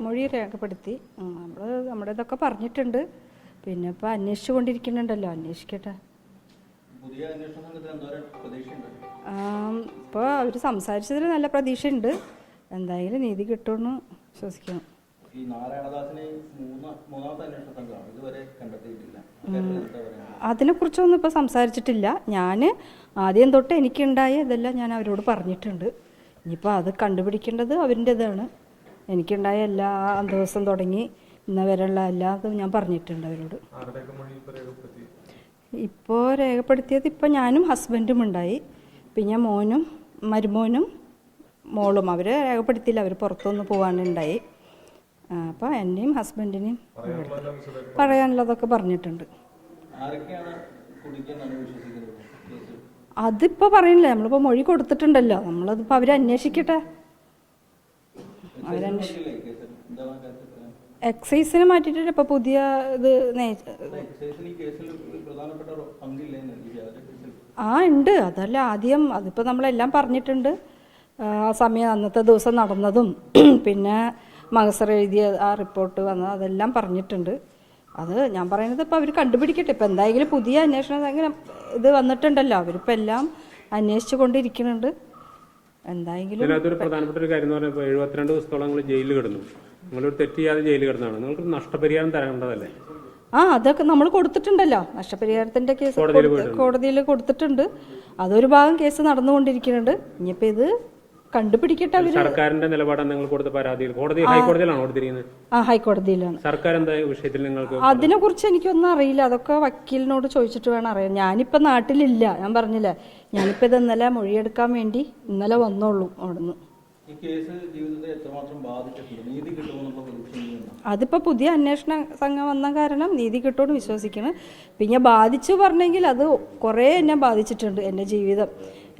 മൊഴി രേഖപ്പെടുത്തി. നമ്മുടെ ഇതൊക്കെ പറഞ്ഞിട്ടുണ്ട്. പിന്നെ ഇപ്പം അന്വേഷിച്ചു കൊണ്ടിരിക്കുന്നുണ്ടല്ലോ, അന്വേഷിക്കട്ടെ. ഇപ്പോൾ അവർ സംസാരിച്ചതിൽ നല്ല പ്രതീക്ഷയുണ്ട്. എന്തായാലും നീതി കിട്ടുമെന്ന് വിശ്വസിക്കണം. അതിനെക്കുറിച്ചൊന്നും ഇപ്പോൾ സംസാരിച്ചിട്ടില്ല. ഞാൻ ആദ്യം തൊട്ട് എനിക്കുണ്ടായ ഇതെല്ലാം ഞാൻ അവരോട് പറഞ്ഞിട്ടുണ്ട്. ഇനിയിപ്പോൾ അത് കണ്ടുപിടിക്കേണ്ടത് അവരിൻ്റെതാണ്. എനിക്കുണ്ടായ എല്ലാ ദിവസം തുടങ്ങി ഇന്ന വരെയുള്ള എല്ലാതും ഞാൻ പറഞ്ഞിട്ടുണ്ട് അവരോട്. ഇപ്പോൾ രേഖപ്പെടുത്തിയത് ഇപ്പോൾ ഞാനും ഹസ്ബൻഡും ഉണ്ടായി, പിന്നെ മോനും മരുമോനും മോളും. അവർ രേഖപ്പെടുത്തിയില്ല, അവർ പുറത്തൊന്ന് പോകാനുണ്ടായി. അപ്പോൾ എന്നെയും ഹസ്ബൻഡിനെയും പറയാനുള്ളതൊക്കെ പറഞ്ഞിട്ടുണ്ട്. അതിപ്പോൾ പറയണില്ല, നമ്മളിപ്പോൾ മൊഴി കൊടുത്തിട്ടുണ്ടല്ലോ, നമ്മളതിപ്പോൾ അവരന്വേഷിക്കട്ടെ. എക്സൈസിനെ മാറ്റിയിട്ടില്ല, ഇപ്പോൾ പുതിയ ഇത് ഉണ്ട്. അതല്ല ആദ്യം അതിപ്പോൾ നമ്മളെല്ലാം പറഞ്ഞിട്ടുണ്ട്. ആ സമയം അന്നത്തെ ദിവസം നടന്നതും പിന്നെ മഹസർ എഴുതിയ ആ റിപ്പോർട്ട് വന്നത് അതെല്ലാം പറഞ്ഞിട്ടുണ്ട്. അത് ഞാൻ പറയുന്നത് ഇപ്പോൾ അവർ കണ്ടുപിടിക്കട്ടെ. ഇപ്പോൾ എന്തായാലും പുതിയ അന്വേഷണം അങ്ങനെ ഇത് വന്നിട്ടുണ്ടല്ലോ, അവരിപ്പോൾ എല്ലാം അന്വേഷിച്ചു കൊണ്ടിരിക്കുന്നുണ്ട്. എന്തായെങ്കിലും ഇതിനകത്തൊരു പ്രധാനപ്പെട്ട ഒരു കാര്യം എന്ന് പറഞ്ഞാൽ 72 ദിവസത്തോളം നിങ്ങൾ ജയിലിൽ കിടന്നു. നിങ്ങളൊരു തെറ്റ് ചെയ്യാതെ ജയിലിൽ കിടന്നാണ്. നിങ്ങൾക്ക് നഷ്ടപരിഹാരം തരേണ്ടതല്ലേ? അതൊക്കെ നമ്മൾ കൊടുത്തിട്ടുണ്ടല്ലോ. നഷ്ടപരിഹാരത്തിന്റെ കേസ് കോടതിയിൽ കൊടുത്തിട്ടുണ്ട്. അതൊരു ഭാഗം കേസ് നടന്നുകൊണ്ടിരിക്കുന്നുണ്ട്. ഇനിയിപ്പോൾ ഇത് കണ്ടുപിടിക്കട്ടെ. സർക്കാരിന്റെ നിലപാടാണ് നിങ്ങൾ കൊടുത്ത പരാതിയിൽ ഹൈക്കോടതിയിലാണോ കൊടുത്തിരിക്കുന്നത്? ഹൈക്കോടതിയിലാണ്. സർക്കാർ എന്താ വിഷയത്തിൽ നിങ്ങൾക്ക്? അതിനെ കുറിച്ച് എനിക്കൊന്നും അറിയില്ല. അതൊക്കെ വക്കീലിനോട് ചോദിച്ചിട്ട് വേണം അറിയാൻ. ഞാനിപ്പോ നാട്ടിലില്ല, ഞാൻ പറഞ്ഞില്ല. ഞാനിപ്പോ ഇത് ഇന്നലെ മൊഴിയെടുക്കാൻ വേണ്ടി ഇന്നലെ വന്നോളൂ അവിടുന്ന്. അതിപ്പോ പുതിയ അന്വേഷണ സംഘം വന്ന കാരണം നീതി കിട്ടുമെന്ന് വിശ്വസിക്കണം. പിന്നെ ബാധിച്ചു പറഞ്ഞെങ്കിൽ അത് കുറേ എന്നെ ബാധിച്ചിട്ടുണ്ട്. എൻ്റെ ജീവിതം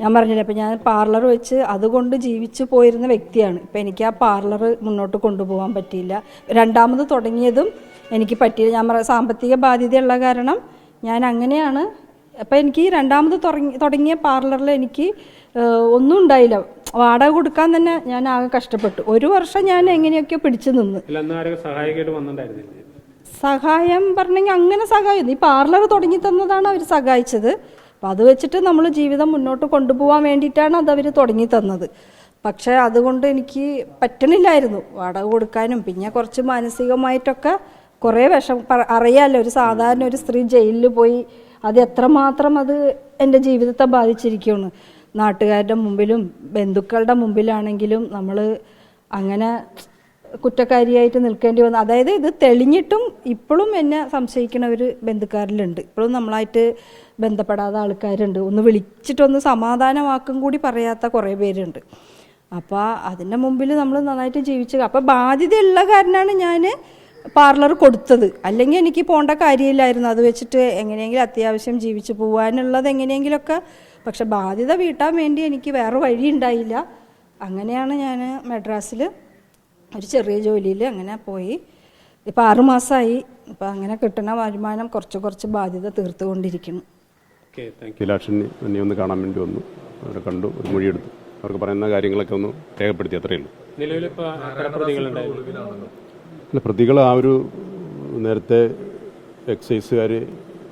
ഞാൻ പറഞ്ഞില്ല, ഇപ്പം ഞാൻ പാർലർ വെച്ച് അതുകൊണ്ട് ജീവിച്ചു പോയിരുന്ന വ്യക്തിയാണ്. ഇപ്പം എനിക്ക് ആ പാർലർ മുന്നോട്ട് കൊണ്ടുപോകാൻ പറ്റിയില്ല. രണ്ടാമത് തുടങ്ങിയതും എനിക്ക് പറ്റിയില്ല. ഞാൻ സാമ്പത്തിക ബാധ്യതയുള്ള കാരണം ഞാൻ അങ്ങനെയാണ്. അപ്പം എനിക്ക് രണ്ടാമത് തുടങ്ങിയ പാർലറിൽ എനിക്ക് ഒന്നും ഉണ്ടായില്ല. വാടക കൊടുക്കാൻ തന്നെ ഞാൻ ആകെ കഷ്ടപ്പെട്ടു. 1 വർഷം ഞാൻ എങ്ങനെയൊക്കെ പിടിച്ചു നിന്ന്. സഹായം പറഞ്ഞെങ്കിൽ അങ്ങനെ സഹായം ഈ പാർലർ തുടങ്ങി തന്നതാണ് അവർ സഹായിച്ചത്. അപ്പം അത് വെച്ചിട്ട് നമ്മൾ ജീവിതം മുന്നോട്ട് കൊണ്ടുപോകാൻ വേണ്ടിയിട്ടാണ് അതവർ തുടങ്ങി തന്നത്. പക്ഷേ അതുകൊണ്ട് എനിക്ക് പറ്റണില്ലായിരുന്നു വാടക കൊടുക്കാനും. പിന്നെ കുറച്ച് മാനസികമായിട്ടൊക്കെ കുറേ അറിയാമല്ലോ, ഒരു സാധാരണ ഒരു സ്ത്രീ ജയിലിൽ പോയി അത് എത്രമാത്രം അത് എൻ്റെ ജീവിതത്തെ ബാധിച്ചിരിക്കുകയാണ്. നാട്ടുകാരുടെ മുമ്പിലും ബന്ധുക്കളുടെ മുമ്പിലാണെങ്കിലും നമ്മൾ അങ്ങനെ കുറ്റക്കാരിയായിട്ട് നിൽക്കേണ്ടി വന്നു. അതായത് ഇത് തെളിഞ്ഞിട്ടും ഇപ്പോഴും എന്നെ സംശയിക്കുന്ന ഒരു ബന്ധുക്കാരിലുണ്ട്. ഇപ്പോഴും നമ്മളായിട്ട് ബന്ധപ്പെടാത്ത ആൾക്കാരുണ്ട്. ഒന്ന് വിളിച്ചിട്ടൊന്ന് സമാധാനവാക്കും കൂടി പറയാത്ത കുറേ പേരുണ്ട്. അപ്പോൾ അതിൻ്റെ മുമ്പിൽ നമ്മൾ നന്നായിട്ട് ജീവിച്ചു. അപ്പോൾ ബാധ്യതയുള്ള കാരണമാണ് ഞാൻ പാർലർ കൊടുത്തത്. അല്ലെങ്കിൽ എനിക്ക് പോകേണ്ട കാര്യമില്ലായിരുന്നു. അത് വെച്ചിട്ട് എങ്ങനെയെങ്കിലും അത്യാവശ്യം ജീവിച്ചു പോകാനുള്ളത് എങ്ങനെയെങ്കിലുമൊക്കെ. പക്ഷെ ബാധ്യത വീട്ടാൻ വേണ്ടി എനിക്ക് വേറെ വഴി ഉണ്ടായില്ല. അങ്ങനെയാണ് ഞാൻ മദ്രാസിൽ ഒരു ചെറിയ ജോലിയിൽ അങ്ങനെ പോയി. ഇപ്പോൾ 6 മാസമായി. ഇപ്പം അങ്ങനെ കിട്ടുന്ന വരുമാനം കുറച്ച് ബാധ്യത തീർത്തുകൊണ്ടിരിക്കുന്നു. അഭിലാഷിനെ എന്നെ ഒന്ന് കാണാൻ വേണ്ടി വന്നു. അവരെ കണ്ടു, ഒരു മൊഴിയെടുത്തു. അവർക്ക് പറയുന്ന കാര്യങ്ങളൊക്കെ ഒന്ന് രേഖപ്പെടുത്തി, അത്രയേ ഉള്ളൂ. പ്രതികൾ ആ ഒരു നേരത്തെ എക്സൈസുകാർ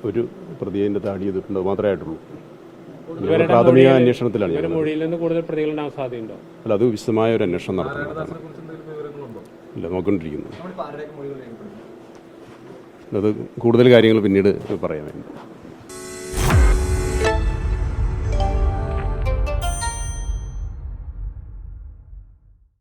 ഒരു പ്രതിയെ താടി ചെയ്തിട്ടുണ്ട്, മാത്രമേ ആയിട്ടുള്ളൂ. പ്രാഥമിക അന്വേഷണത്തിലാണ്. അല്ല, അത് വിശദമായ ഒരു അന്വേഷണം നടത്തുന്നതാണ്. ഇല്ല, നോക്കിക്കൊണ്ടിരിക്കുന്നു. അത് കൂടുതൽ കാര്യങ്ങൾ പിന്നീട് പറയാൻ വേണ്ടി.